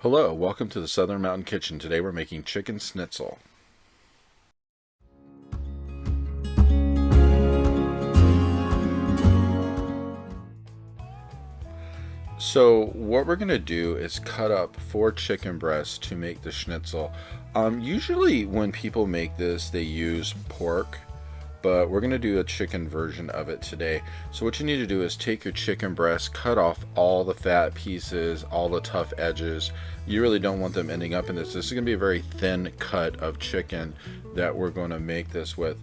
Hello, welcome to the Southern Mountain Kitchen. Today we're making chicken schnitzel. So what we're going to do is cut up 4 chicken breasts to make the schnitzel. Usually when people make this, they use pork, but we're going to do a chicken version of it today. So what you need to do is take your chicken breast, cut off all the fat pieces, all the tough edges. You really don't want them ending up in this. This is going to be a very thin cut of chicken that we're going to make this with.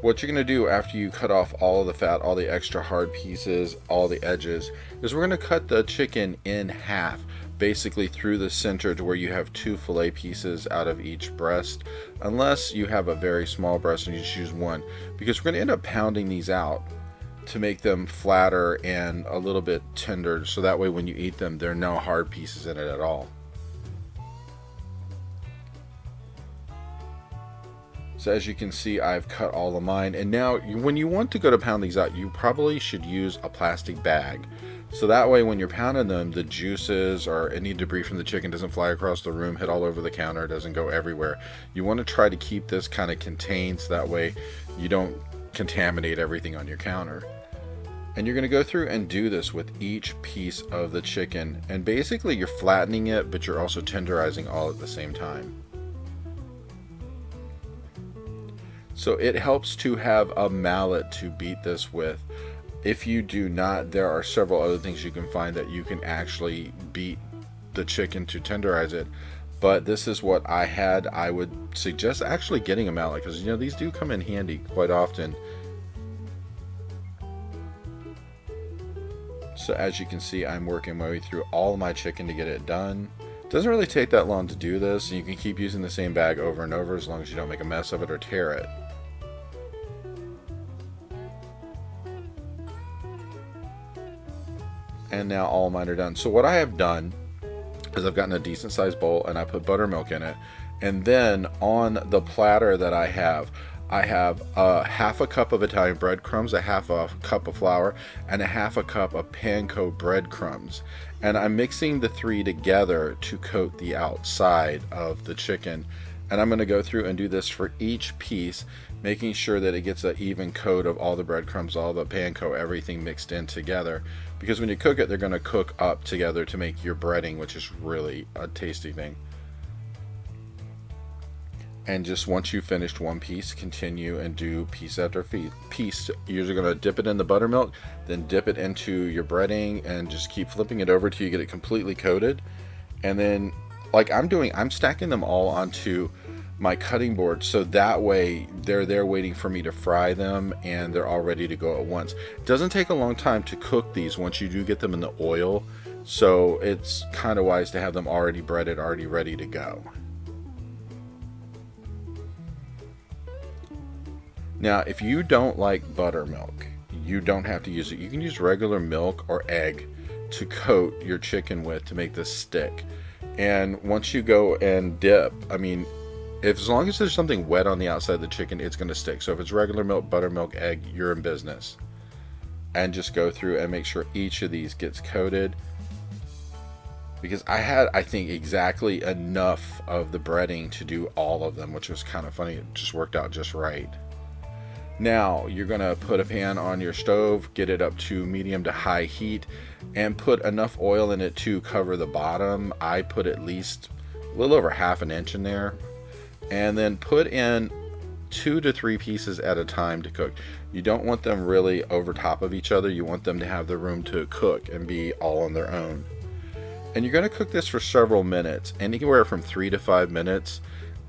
What you're going to do after you cut off all of the fat, all the extra hard pieces, all the edges, is we're going to cut the chicken in half, basically through the center to where you have 2 fillet pieces out of each breast, unless you have a very small breast and you choose one, because we're going to end up pounding these out to make them flatter and a little bit tender, so that way when you eat them, there are no hard pieces in it at all. So as you can see, I've cut all of mine, and now when you want to go to pound these out, you probably should use a plastic bag. So that way when you're pounding them, the juices or any debris from the chicken doesn't fly across the room, hit all over the counter, doesn't go everywhere. You want to try to keep this kind of contained so that way you don't contaminate everything on your counter. And you're going to go through and do this with each piece of the chicken, and basically you're flattening it, but you're also tenderizing all at the same time. So it helps to have a mallet to beat this with. If you do not, there are several other things you can find that you can actually beat the chicken to tenderize it. But this is what I had. I would suggest actually getting a mallet, because these do come in handy quite often. So as you can see, I'm working my way through all of my chicken to get it done. It doesn't really take that long to do this, and you can keep using the same bag over and over as long as you don't make a mess of it or tear it. And now all mine are done. So what I have done is I've gotten a decent sized bowl and I put buttermilk in it, and then on the platter that I have a half a cup of Italian breadcrumbs, a half a cup of flour, and a half a cup of Panko breadcrumbs, and I'm mixing the 3 together to coat the outside of the chicken. And I'm going to go through and do this for each piece, making sure that it gets an even coat of all the breadcrumbs, all the panko, everything mixed in together. Because when you cook it, they're going to cook up together to make your breading, which is really a tasty thing. And just once you've finished one piece, continue and do piece after piece. You're going to dip it in the buttermilk, then dip it into your breading, and just keep flipping it over till you get it completely coated. And then, like I'm stacking them all onto my cutting board, so that way they're there waiting for me to fry them and they're all ready to go at once. It doesn't take a long time to cook these once you do get them in the oil, so it's kind of wise to have them already breaded, already ready to go. Now if you don't like buttermilk, you don't have to use it. You can use regular milk or egg to coat your chicken with to make this stick. And once you go and dip, as long as there's something wet on the outside of the chicken, it's going to stick. So if it's regular milk, buttermilk, egg, you're in business. And just go through and make sure each of these gets coated. Because I think, exactly enough of the breading to do all of them, which was kind of funny. It just worked out just right. Now you're going to put a pan on your stove, get it up to medium to high heat, and put enough oil in it to cover the bottom. I put at least a little over ½ an inch in there. And then put in 2 to 3 pieces at a time to cook. You don't want them really over top of each other. You want them to have the room to cook and be all on their own. And you're going to cook this for several minutes, anywhere from 3 to 5 minutes.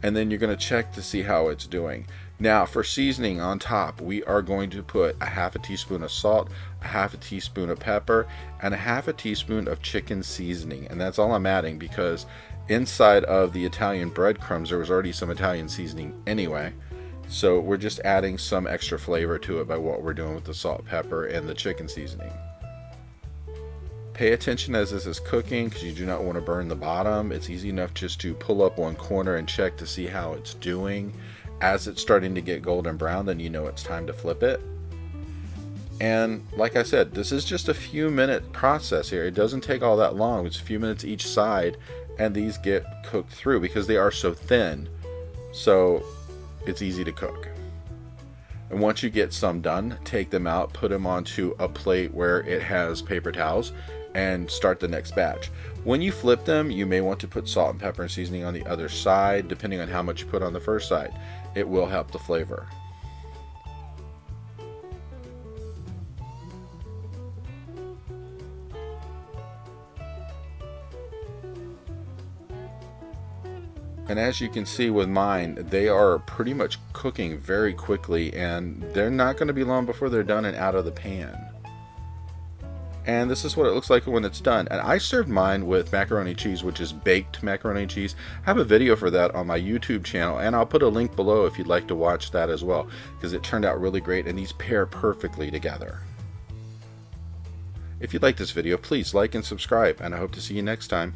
And then you're going to check to see how it's doing. Now for seasoning on top, we are going to put a ½ teaspoon of salt, a ½ teaspoon of pepper, and a ½ teaspoon of chicken seasoning. And that's all I'm adding, because inside of the Italian breadcrumbs there was already some Italian seasoning anyway. So we're just adding some extra flavor to it by what we're doing with the salt, pepper, and the chicken seasoning. Pay attention as this is cooking, because you do not want to burn the bottom. It's easy enough just to pull up one corner and check to see how it's doing. As it's starting to get golden brown, then you know it's time to flip it. And like I said, this is just a few minute process here. It doesn't take all that long. It's a few minutes each side, and these get cooked through because they are so thin. So it's easy to cook. And once you get some done, take them out, put them onto a plate where it has paper towels, and start the next batch. When you flip them, you may want to put salt and pepper and seasoning on the other side, depending on how much you put on the first side. It will help the flavor. And as you can see with mine, they are pretty much cooking very quickly, and they're not going to be long before they're done and out of the pan. And this is what it looks like when it's done. And I served mine with macaroni cheese, which is baked macaroni cheese. I have a video for that on my YouTube channel, and I'll put a link below if you'd like to watch that as well, because it turned out really great and these pair perfectly together. If you like this video, please like and subscribe, and I hope to see you next time.